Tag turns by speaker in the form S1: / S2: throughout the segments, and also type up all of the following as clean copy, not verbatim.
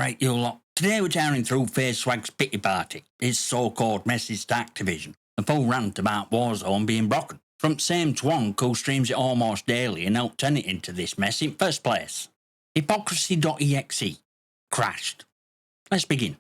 S1: Alright, you lot. Today we're tearing through FaZe Swagg's pity party, his so-called message to Activision, a full rant about Warzone being broken. From same twonk who streams it almost daily and helped turn it into this mess in first place. Hypocrisy.exe. Crashed. Let's begin.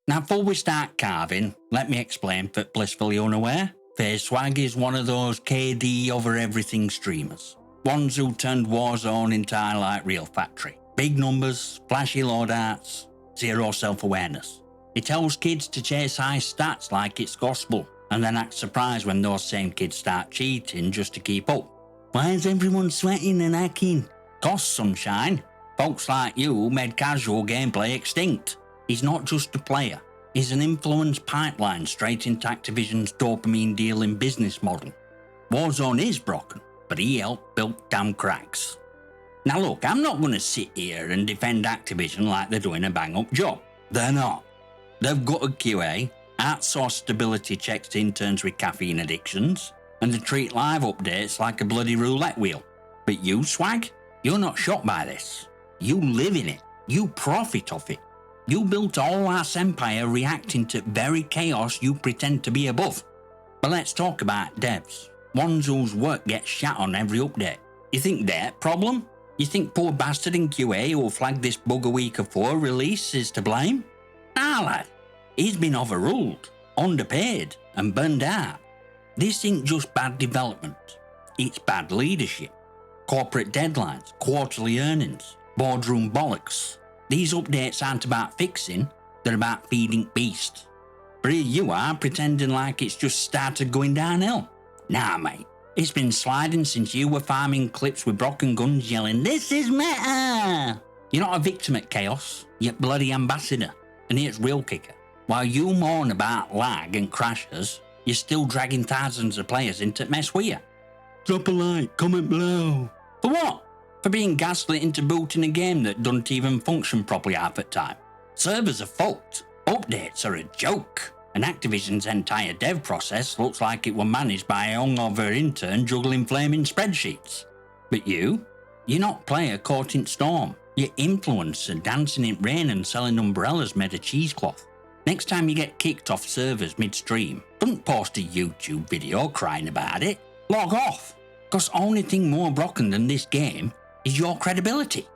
S1: Now, before we start carving, let me explain for blissfully unaware. FaZe Swagg is one of those KD over everything streamers. Ones who turned Warzone into highlight reel factory. Big numbers, flashy loadouts, zero self-awareness. He tells kids to chase high stats like it's gospel, and then act surprised when those same kids start cheating just to keep up. Why is everyone sweating and hacking? Cost sunshine. Folks like you made casual gameplay extinct. He's not just a player. He's an influence pipeline straight into Activision's dopamine dealing business model. Warzone is broken, but he helped build damn cracks. Now look, I'm not going to sit here and defend Activision like they're doing a bang-up job. They're not. They've got a QA, outsourced stability checks to interns with caffeine addictions, and they treat live updates like a bloody roulette wheel. But you, Swag, you're not shocked by this. You live in it. You profit off it. You built a whole-ass empire reacting to very chaos you pretend to be above. But let's talk about devs. Ones whose work gets shat on every update. You think they're a problem? You think poor bastard in QA who flagged this bug a week before release is to blame? Nah, lad. He's been overruled, underpaid, and burned out. This ain't just bad development. It's bad leadership. Corporate deadlines, quarterly earnings, boardroom bollocks. These updates aren't about fixing, they're about feeding beast. But here you are pretending like it's just started going downhill. Nah, mate. It's been sliding since you were farming clips with broken guns yelling, "This is meta!" You're not a victim at chaos, you're bloody ambassador. And here's real kicker. While you mourn about lag and crashes, you're still dragging thousands of players into mess with you. Drop a like, comment below. For what? For being gaslit into booting a game that doesn't even function properly half the time. Servers are fucked. Updates are a joke. And Activision's entire dev process looks like it was managed by a hungover intern juggling flaming spreadsheets. But you're not player caught in storm. You're influencer dancing in rain and selling umbrellas made of cheesecloth. Next time you get kicked off servers mid-stream, don't post a YouTube video crying about it. Log off. Cause only thing more broken than this game is your credibility.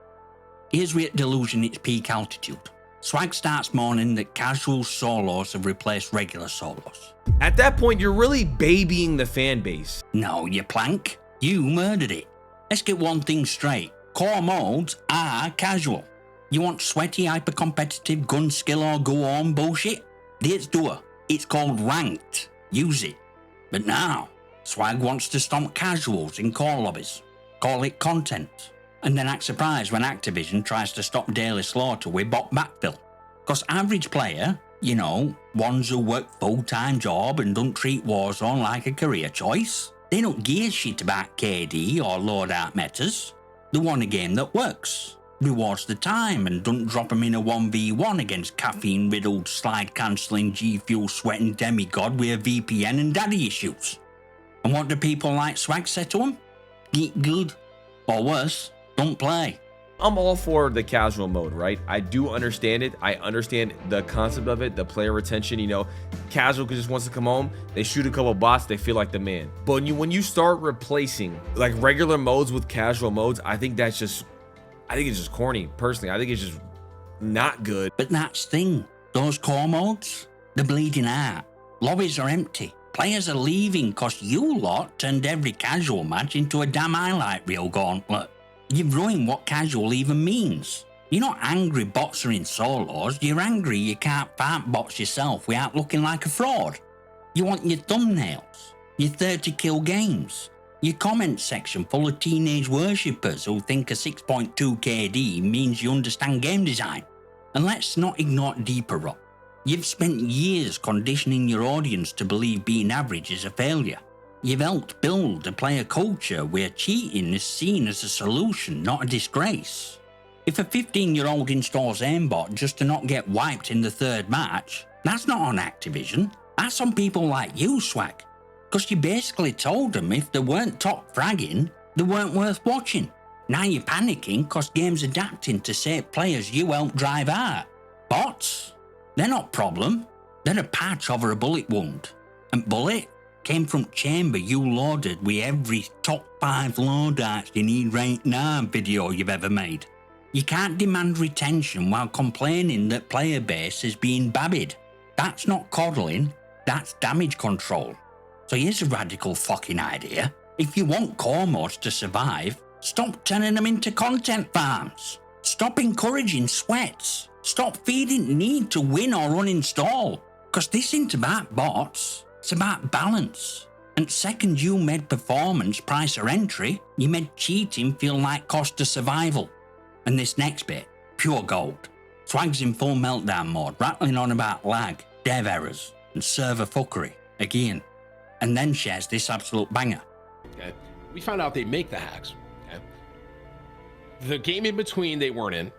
S1: Here's where delusion its peak altitude. Swag starts mourning that casual solos have replaced regular solos.
S2: At that point, you're really babying the fan base.
S1: No, you plank. You murdered it. Let's get one thing straight. Core modes are casual. You want sweaty, hyper-competitive gun skill or go on bullshit? Let's do it. It's called ranked. Use it. But now, Swag wants to stomp casuals in core lobbies. Call it content. And then act surprised when Activision tries to stop daily slaughter with bot backfill. Cause average player, ones who work full-time job and don't treat Warzone like a career choice, they don't give a shit about KD or loadout metas. They want a game that works, rewards the time and don't drop them in a 1v1 against caffeine-riddled, slide-cancelling, G-Fuel sweating demigod with a VPN and daddy issues. And what do people like Swag say to them? Get good. Or worse, don't play.
S2: I'm all for the casual mode, right? I do understand it. I understand the concept of it, the player retention. Casual just wants to come home, they shoot a couple bots, they feel like the man. But when you start replacing like regular modes with casual modes, I think it's just corny. Personally, I think it's just not good.
S1: But that's the thing. Those core modes, they're bleeding out. Lobbies are empty. Players are leaving cause you lot turned every casual match into a damn highlight reel gauntlet. You've ruined what casual even means. You're not angry bots are in solos, you're angry you can't fight bots yourself without looking like a fraud. You want your thumbnails, your 30 kill games, your comment section full of teenage worshippers who think a 6.2 KD means you understand game design. And let's not ignore deeper rot. You've spent years conditioning your audience to believe being average is a failure. You've helped build a player culture where cheating is seen as a solution, not a disgrace. If a 15-year-old installs aimbot just to not get wiped in the third match, that's not on Activision, that's on people like you, Swag. Because you basically told them if they weren't top fragging, They weren't worth watching. Now you're panicking because games adapting to save players you helped drive out. Bots? They're not problem. They're a patch over a bullet wound. And bullet came from chamber you loaded with every top 5 loadouts you need right now video you've ever made. You can't demand retention while complaining that player base is being babbied. That's not coddling, that's damage control. So here's a radical fucking idea. If you want core mods to survive, stop turning them into content farms. Stop encouraging sweats. Stop feeding need to win or uninstall. Because this isn't about bots, it's about balance. And second you made performance price or entry, you made cheating feel like cost of survival. And this next bit, pure gold. Swagg's in full meltdown mode, rattling on about lag, dev errors, and server fuckery, again. And then shares this absolute banger.
S3: Okay. We found out they make the hacks. Okay. The game in between they weren't in.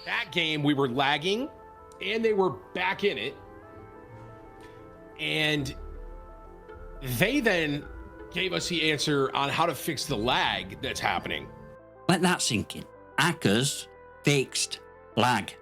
S3: That game we were lagging and they were back in it. And they then gave us the answer on how to fix the lag that's happening.
S1: Let that sink in. Hackers fixed lag.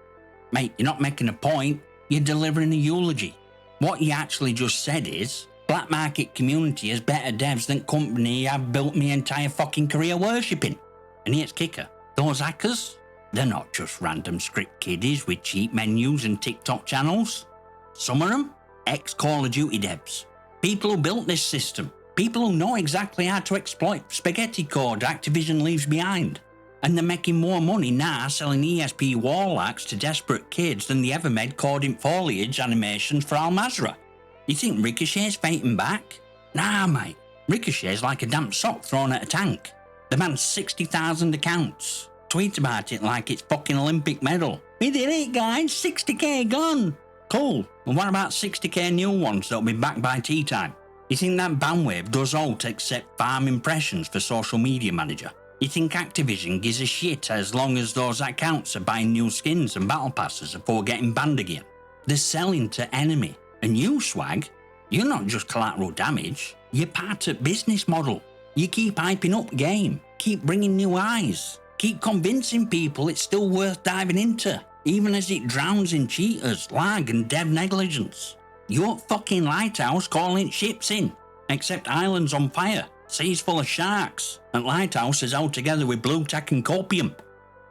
S1: Mate, you're not making a point, you're delivering a eulogy. What you actually just said is, black market community has better devs than company I've built my entire fucking career worshipping. And here's kicker. Those hackers, they're not just random script kiddies with cheap menus and TikTok channels. Some of them, ex-Call of Duty devs. People who built this system. People who know exactly how to exploit spaghetti code Activision leaves behind. And they're making more money now selling ESP wall hacks to desperate kids than they ever made coding foliage animations for Al Mazrah. You think Ricochet's fighting back? Nah, mate. Ricochet's like a damp sock thrown at a tank. The man's 60,000 accounts. Tweet about it like it's fucking Olympic medal. We did it, guys. 60k gone. Cool. And what about 60k new ones that'll be back by tea time? You think that bandwave does alt except farm impressions for social media manager? You think Activision gives a shit as long as those accounts are buying new skins and battle passes before getting banned again? They're selling to enemy. And you, Swagg, you're not just collateral damage, you're part of business model. You keep hyping up game, keep bringing new eyes, keep convincing people it's still worth diving into, even as it drowns in cheaters, lag and dev negligence. Your fucking lighthouse calling ships in, except islands on fire, seas full of sharks, and lighthouse is held together with blue tack and copium.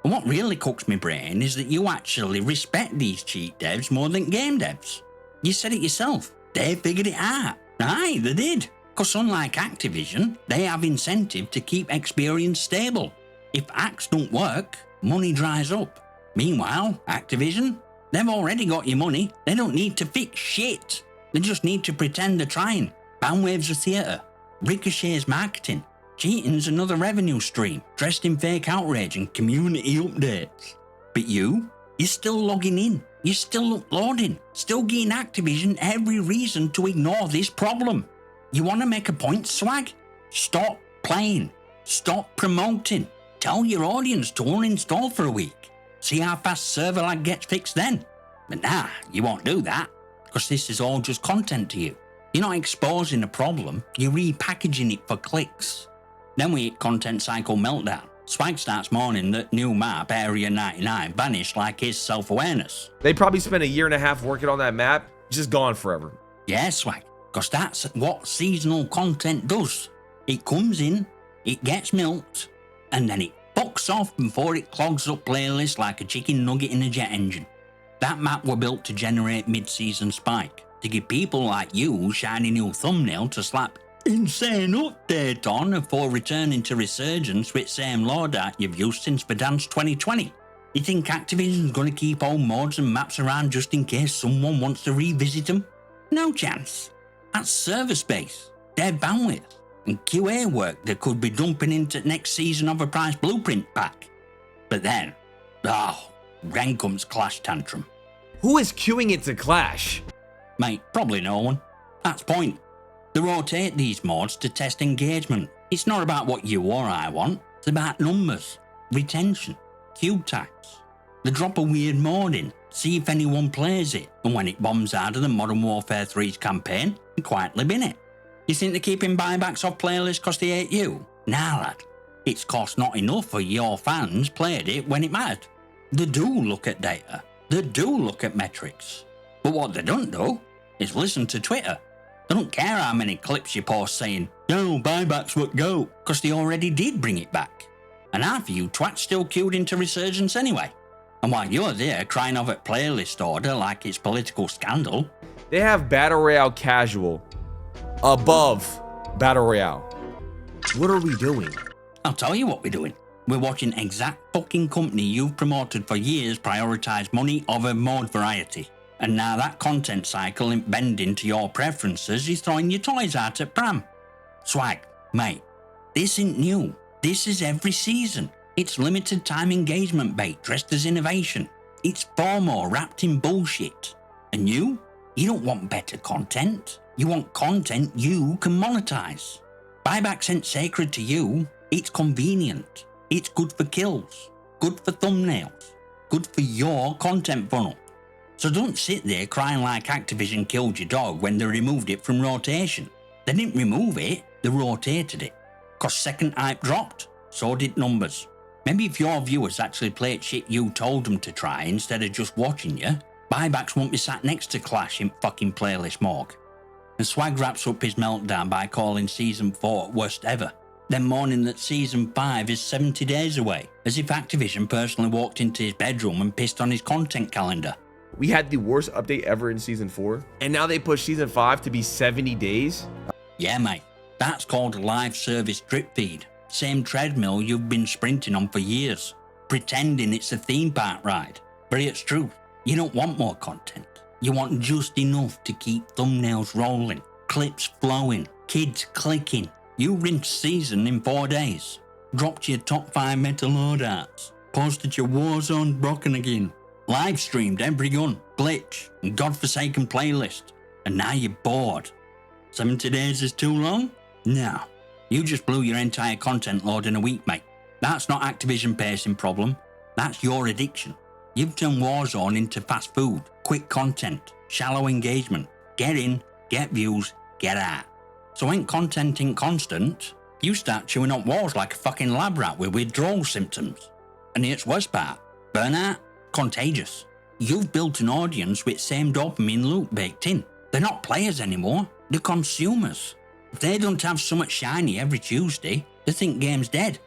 S1: And what really cooks my brain is that you actually respect these cheat devs more than game devs. You said it yourself, they figured it out. Aye, they did. Because unlike Activision, they have incentive to keep experience stable. If hacks don't work, money dries up. Meanwhile, Activision, they've already got your money. They don't need to fix shit. They just need to pretend they're trying. Bandwave's a theatre. Ricochet's marketing. Cheating's another revenue stream, dressed in fake outrage and community updates. But you're still logging in. You're still uploading. Still giving Activision every reason to ignore this problem. You want to make a point, Swagg? Stop playing. Stop promoting. Tell your audience to uninstall for a week. See how fast server lag gets fixed then. But nah, you won't do that, because this is all just content to you. You're not exposing a problem, you're repackaging it for clicks. Then we hit content cycle meltdown. Swagg starts mourning that new map, Area 99, vanished like his self-awareness.
S2: They probably spent a year and a half working on that map, just gone forever.
S1: Yeah, Swagg, because that's what seasonal content does. It comes in, it gets milked, and then it fucks off before it clogs up playlists like a chicken nugget in a jet engine. That map were built to generate mid-season spike, to give people like you shiny new thumbnail to slap insane update on before returning to resurgence with same loadout you've used since Verdansk 2020. You think Activision's gonna keep old mods and maps around just in case someone wants to revisit them? No chance. That's server space, dev bandwidth, and QA work that could be dumping into next season overpriced blueprint pack. But then, Renkum's clash tantrum.
S2: Who is queuing it to clash?
S1: Mate, probably no one. That's point. They rotate these mods to test engagement. It's not about what you or I want, it's about numbers, retention, queue tags. They drop a weird mod in, see if anyone plays it, and when it bombs out of the Modern Warfare 3's campaign, they quietly bin it. You think they're keeping buybacks off playlists because they hate you? Nah, lad. It's cost not enough for your fans played it when it mattered. They do look at data. They do look at metrics. But what they don't do is listen to Twitter. They don't care how many clips you post saying, "No, buybacks what go," because they already did bring it back. And half of you twats still queued into Resurgence anyway. And while you're there crying over at playlist order like it's political scandal,
S2: They have Battle Royale casual above Battle Royale. What are we doing?
S1: I'll tell you what we're doing. We're watching exact fucking company you've promoted for years prioritise money over mode variety. And now that content cycle ain't bending to your preferences is throwing your toys out at pram. Swag, mate, this ain't new. This is every season. It's limited time engagement bait dressed as innovation. It's FOMO wrapped in bullshit. And you don't want better content. You want content you can monetize. Buybacks ain't sacred to you. It's convenient. It's good for kills. Good for thumbnails. Good for your content funnel. So don't sit there crying like Activision killed your dog when they removed it from rotation. They didn't remove it, they rotated it. Cause second hype dropped, so did numbers. Maybe if your viewers actually played shit you told them to try instead of just watching you, buybacks won't be sat next to Clash in fucking playlist morgue. And Swag wraps up his meltdown by calling Season 4 worst ever, then mourning that Season 5 is 70 days away, as if Activision personally walked into his bedroom and pissed on his content calendar.
S2: We had the worst update ever in Season 4, and now they push Season 5 to be 70 days?
S1: Yeah, mate. That's called a live service drip feed. Same treadmill you've been sprinting on for years, pretending it's a theme park ride. But it's true. You don't want more content. You want just enough to keep thumbnails rolling, clips flowing, kids clicking. You rinsed Season in 4 days, dropped your top 5 meta loadouts, posted your Warzone broken again, live streamed every gun, glitch, and godforsaken playlist, and now you're bored. 70 days is too long? No. You just blew your entire content load in a week, mate. That's not Activision pacing problem. That's your addiction. You've turned Warzone into fast food, quick content, shallow engagement. Get in, get views, get out. So when content ain't constant, you start chewing up walls like a fucking lab rat with withdrawal symptoms. And here's the worst part. Burnout? Contagious. You've built an audience with same dopamine loop baked in. They're not players anymore, they're consumers. If they don't have so much shiny every Tuesday, they think game's dead.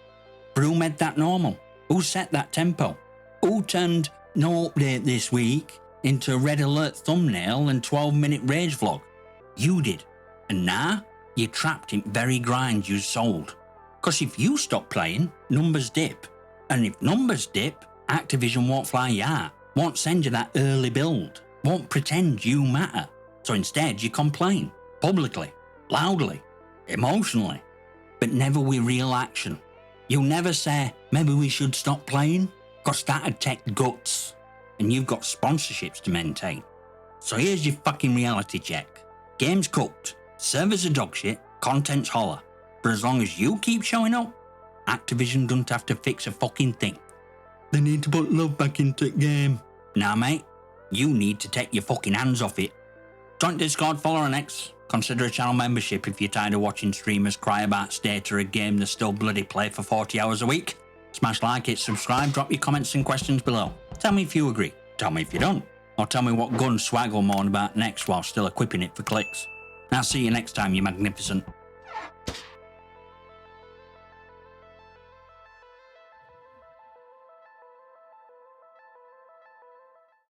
S1: But who made that normal? Who set that tempo? Who turned no update this week into a red alert thumbnail and 12-minute rage vlog? You did. And now, you're trapped in very grind you sold. Cause if you stop playing, numbers dip. And if numbers dip, Activision won't fly you out, won't send you that early build, won't pretend you matter. So instead you complain, publicly, loudly, emotionally, but never with real action. You'll never say, maybe we should stop playing, cause that'd take guts, and you've got sponsorships to maintain. So here's your fucking reality check. Game's cooked, servers are dogshit, content's holler. For as long as you keep showing up, Activision don't have to fix a fucking thing. They need to put love back into the game. Nah, mate, you need to take your fucking hands off it. Join Discord, follow on X. Consider a channel membership if you're tired of watching streamers cry about state of a game they still bloody play for 40 hours a week. Smash like it, subscribe, drop your comments and questions below. Tell me if you agree, tell me if you don't, or tell me what gun Swag will moan about next while still equipping it for clicks. I'll see you next time, you magnificent.